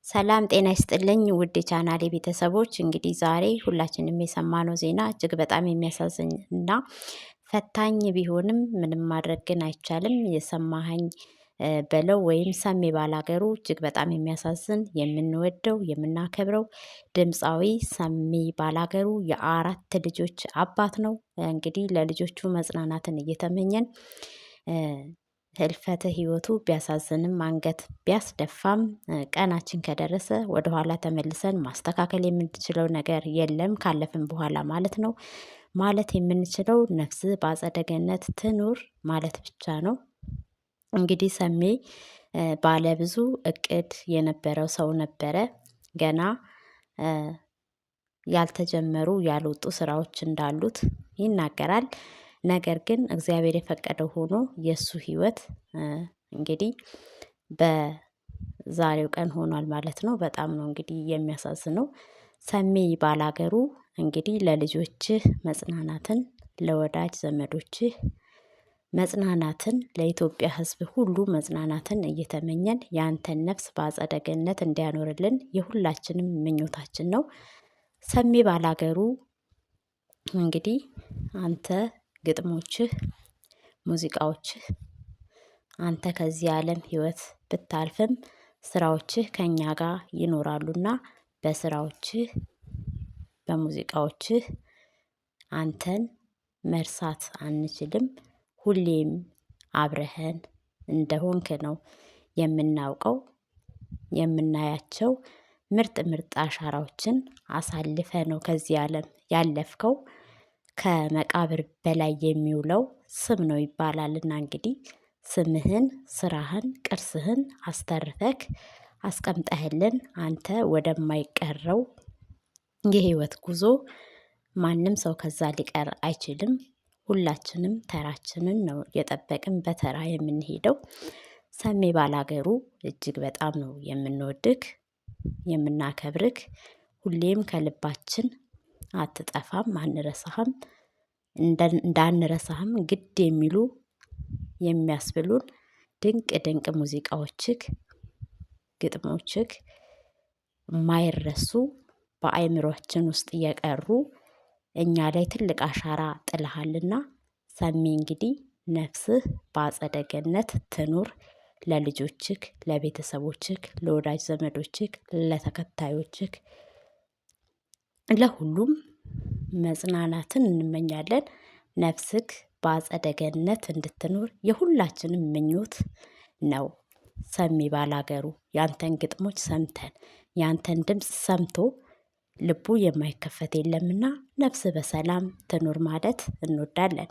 ሰላም ጤና ይስጥልኝ ውድ የቻናሌ ቤተሰቦች፣ እንግዲህ ዛሬ ሁላችንም የሰማነው ዜና እጅግ በጣም የሚያሳዝን እና ፈታኝ ቢሆንም ምንም ማድረግ ግን አይቻልም። የሰማኸኝ በለው ወይም ሰሜ ባላገሩ እጅግ በጣም የሚያሳዝን የምንወደው የምናከብረው ድምፃዊ ሰሜ ባላገሩ የአራት ልጆች አባት ነው። እንግዲህ ለልጆቹ መጽናናትን እየተመኘን ህልፈተ ህይወቱ ቢያሳዝንም አንገት ቢያስደፋም ቀናችን ከደረሰ ወደኋላ ተመልሰን ማስተካከል የምንችለው ነገር የለም፣ ካለፍን በኋላ ማለት ነው። ማለት የምንችለው ነፍስ በአጸደ ገነት ትኑር ማለት ብቻ ነው። እንግዲህ ሰሜ ባለ ብዙ እቅድ የነበረው ሰው ነበረ። ገና ያልተጀመሩ ያልወጡ ስራዎች እንዳሉት ይናገራል። ነገር ግን እግዚአብሔር የፈቀደው ሆኖ የእሱ ህይወት እንግዲህ በዛሬው ቀን ሆኗል ማለት ነው። በጣም ነው እንግዲህ የሚያሳዝነው። ሰሜ ባላገሩ እንግዲህ ለልጆችህ መጽናናትን፣ ለወዳጅ ዘመዶችህ መጽናናትን፣ ለኢትዮጵያ ሕዝብ ሁሉ መጽናናትን እየተመኘን ያንተን ነፍስ በአጸደ ገነት እንዲያኖርልን የሁላችንም ምኞታችን ነው። ሰሜ ባላገሩ እንግዲህ አንተ ግጥሞችህ፣ ሙዚቃዎችህ አንተ ከዚህ ዓለም ህይወት ብታልፍም ስራዎችህ ከኛ ጋር ይኖራሉና በስራዎችህ በሙዚቃዎችህ አንተን መርሳት አንችልም። ሁሌም አብረኸን እንደሆንክ ነው የምናውቀው። የምናያቸው ምርጥ ምርጥ አሻራዎችን አሳልፈ ነው ከዚህ ዓለም ያለፍከው። ከመቃብር በላይ የሚውለው ስም ነው ይባላልና እንግዲህ ስምህን፣ ስራህን፣ ቅርስህን አስተርፈክ አስቀምጠህልን አንተ ወደማይቀረው የህይወት ጉዞ ማንም ሰው ከዛ ሊቀር አይችልም። ሁላችንም ተራችንን ነው የጠበቅን በተራ የምንሄደው። ሰሜ ባላገሩ እጅግ በጣም ነው የምንወድክ የምናከብርክ። ሁሌም ከልባችን አትጠፋም፣ አንረሳህም። እንዳንረሳህም ግድ የሚሉ የሚያስብሉን ድንቅ ድንቅ ሙዚቃዎችክ፣ ግጥሞችክ የማይረሱ በአእምሮአችን ውስጥ የቀሩ እኛ ላይ ትልቅ አሻራ ጥለሃልና ሰሜ እንግዲህ ነፍስህ በአጸደ ገነት ትኑር። ለልጆችክ፣ ለቤተሰቦችክ፣ ለወዳጅ ዘመዶችክ፣ ለተከታዮችክ ለሁሉም መጽናናትን እንመኛለን። ነፍስክ በአጸደ ገነት እንድትኖር የሁላችንም ምኞት ነው። ሰሜ ባላገሩ ያንተን ግጥሞች ሰምተን ያንተን ድምፅ ሰምቶ ልቡ የማይከፈት የለምና ነፍስ በሰላም ትኑር ማለት እንወዳለን።